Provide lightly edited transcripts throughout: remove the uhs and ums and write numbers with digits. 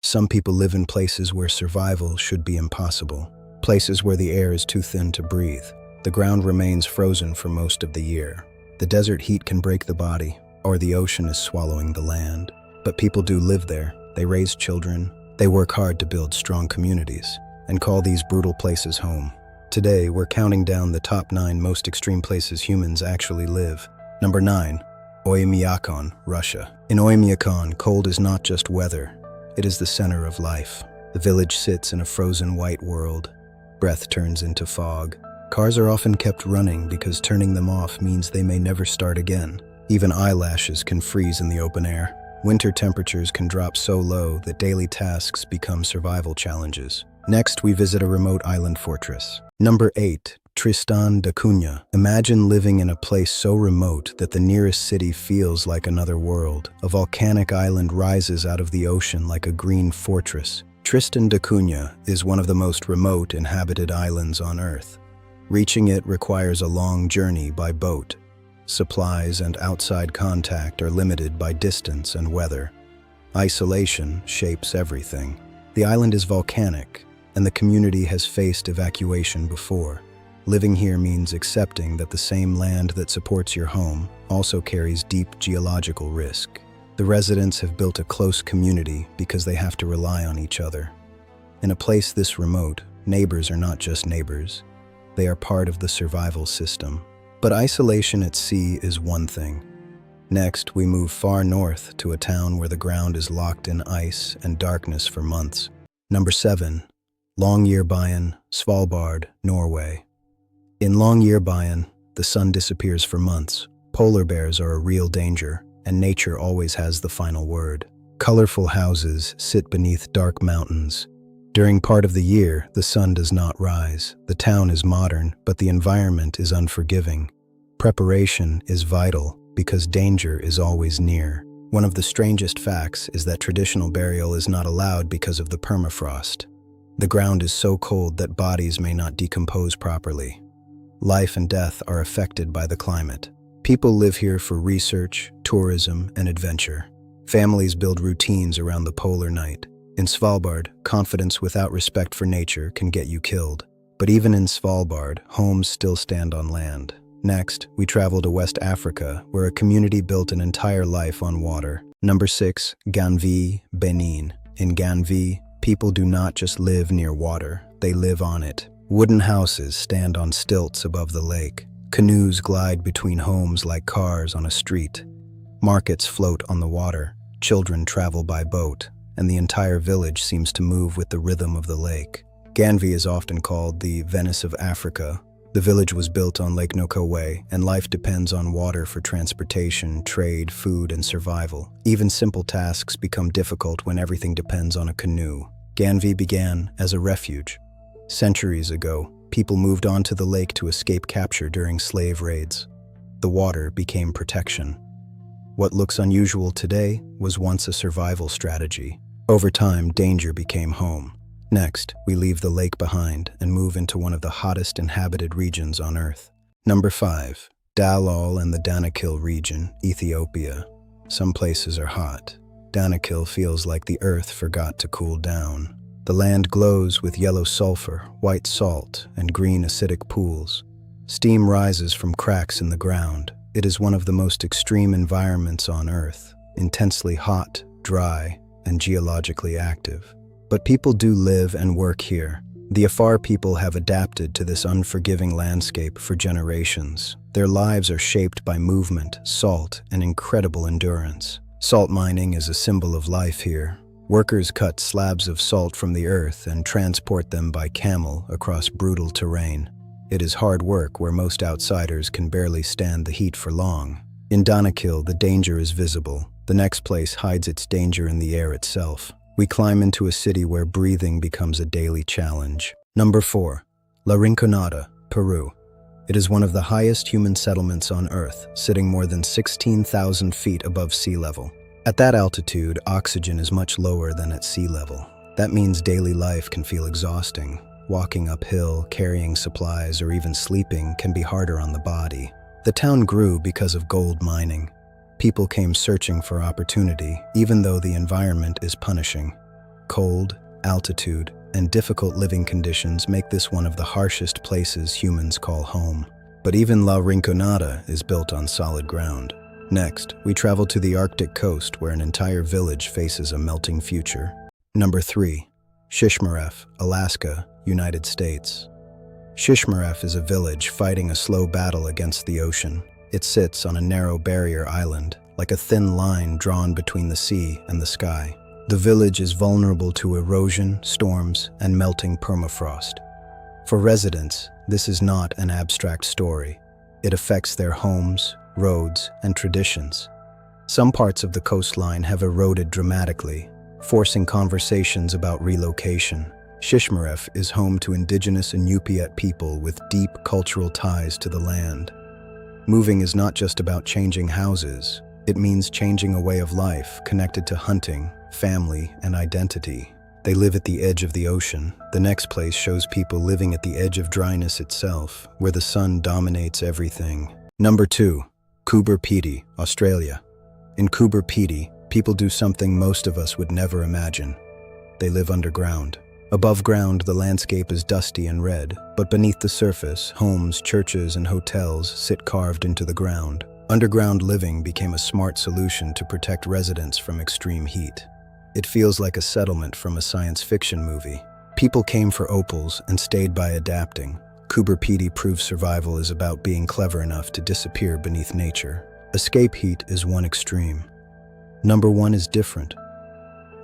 Some people live in places where survival should be impossible, places where the air is too thin to breathe. The ground remains frozen for most of the year. The desert heat can break the body, or the ocean is swallowing the land. But people do live there. They raise children. They work hard to build strong communities and call these brutal places home. Today, we're counting down the top 9 most extreme places humans actually live. Number 9. Oymyakon, Russia. In Oymyakon, cold is not just weather. It is the center of life. The village sits in a frozen white world. Breath turns into fog. Cars are often kept running because turning them off means they may never start again. Even eyelashes can freeze in the open air. Winter temperatures can drop so low that daily tasks become survival challenges. Next, we visit a remote island fortress. Number 8. Tristan da Cunha. Imagine living in a place so remote that the nearest city feels like another world. A volcanic island rises out of the ocean like a green fortress. Tristan da Cunha is one of the most remote inhabited islands on Earth. Reaching it requires a long journey by boat. Supplies and outside contact are limited by distance and weather. Isolation shapes everything. The island is volcanic, and the community has faced evacuation before. Living here means accepting that the same land that supports your home also carries deep geological risk. The residents have built a close community because they have to rely on each other. In a place this remote, neighbors are not just neighbors. They are part of the survival system. But isolation at sea is one thing. Next, we move far north to a town where the ground is locked in ice and darkness for months. Number 7. Longyearbyen, Svalbard, Norway. In Longyearbyen, the sun disappears for months. Polar bears are a real danger, and nature always has the final word. Colorful houses sit beneath dark mountains. During part of the year, the sun does not rise. The town is modern, but the environment is unforgiving. Preparation is vital because danger is always near. One of the strangest facts is that traditional burial is not allowed because of the permafrost. The ground is so cold that bodies may not decompose properly. Life and death are affected by the climate. People live here for research, tourism, and adventure. Families build routines around the polar night. In Svalbard, confidence without respect for nature can get you killed. But even in Svalbard, homes still stand on land. Next, we travel to West Africa, where a community built an entire life on water. Number 6. Ganvie, Benin. In Ganvie, people do not just live near water, they live on it. Wooden houses stand on stilts above the lake. Canoes glide between homes like cars on a street. Markets float on the water. Children travel by boat, and the entire village seems to move with the rhythm of the lake. Ganvie is often called the Venice of Africa. The village was built on Lake Nokowe, and life depends on water for transportation, trade, food, and survival. Even simple tasks become difficult when everything depends on a canoe. Ganvie began as a refuge. Centuries ago, people moved onto the lake to escape capture during slave raids. The water became protection. What looks unusual today was once a survival strategy. Over time, danger became home. Next, we leave the lake behind and move into one of the hottest inhabited regions on Earth. Number 5. Dalal and the Danakil region, Ethiopia. Some places are hot. Danakil feels like the Earth forgot to cool down. The land glows with yellow sulfur, white salt, and green acidic pools. Steam rises from cracks in the ground. It is one of the most extreme environments on Earth, intensely hot, dry, and geologically active. But people do live and work here. The Afar people have adapted to this unforgiving landscape for generations. Their lives are shaped by movement, salt, and incredible endurance. Salt mining is a symbol of life here. Workers cut slabs of salt from the earth and transport them by camel across brutal terrain. It is hard work where most outsiders can barely stand the heat for long. In Danakil, the danger is visible. The next place hides its danger in the air itself. We climb into a city where breathing becomes a daily challenge. Number 4. La Rinconada, Peru. It is one of the highest human settlements on Earth, sitting more than 16,000 feet above sea level. At that altitude, oxygen is much lower than at sea level. That means daily life can feel exhausting. Walking uphill, carrying supplies, or even sleeping can be harder on the body. The town grew because of gold mining. People came searching for opportunity, even though the environment is punishing. Cold, altitude, and difficult living conditions make this one of the harshest places humans call home. But even La Rinconada is built on solid ground. Next, we travel to the Arctic coast where an entire village faces a melting future. Number 3. Shishmaref, Alaska, United States. Shishmaref is a village fighting a slow battle against the ocean. It sits on a narrow barrier island, like a thin line drawn between the sea and the sky. The village is vulnerable to erosion, storms, and melting permafrost. For residents, this is not an abstract story. It affects their homes, roads, and traditions. Some parts of the coastline have eroded dramatically, forcing conversations about relocation. Shishmaref is home to indigenous Inupiat people with deep cultural ties to the land. Moving is not just about changing houses. It means changing a way of life connected to hunting, family, and identity. They live at the edge of the ocean. The next place shows people living at the edge of dryness itself, where the sun dominates everything. Number 2. Coober Pedy, Australia. In Coober Pedy, people do something most of us would never imagine. They live underground. Above ground, the landscape is dusty and red, but beneath the surface, homes, churches, and hotels sit carved into the ground. Underground living became a smart solution to protect residents from extreme heat. It feels like a settlement from a science fiction movie. People came for opals and stayed by adapting. Coober Pedy proves survival is about being clever enough to disappear beneath nature. Escape heat is one extreme. Number 1 is different.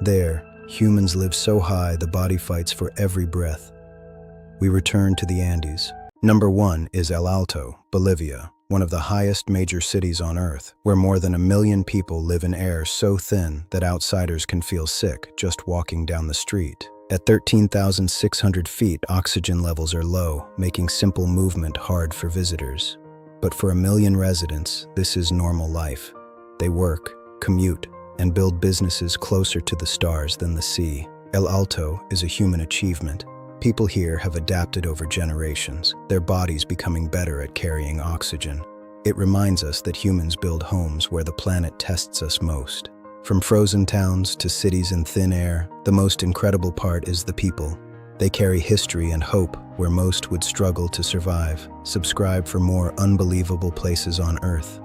There, humans live so high the body fights for every breath. We return to the Andes. Number 1 is El Alto, Bolivia, one of the highest major cities on Earth, where more than 1 million people live in air so thin that outsiders can feel sick just walking down the street. At 13,600 feet, oxygen levels are low, making simple movement hard for visitors. But for 1 million residents, this is normal life. They work, commute, and build businesses closer to the stars than the sea. El Alto is a human achievement. People here have adapted over generations, their bodies becoming better at carrying oxygen. It reminds us that humans build homes where the planet tests us most. From frozen towns to cities in thin air, the most incredible part is the people. They carry history and hope where most would struggle to survive. Subscribe for more unbelievable places on Earth.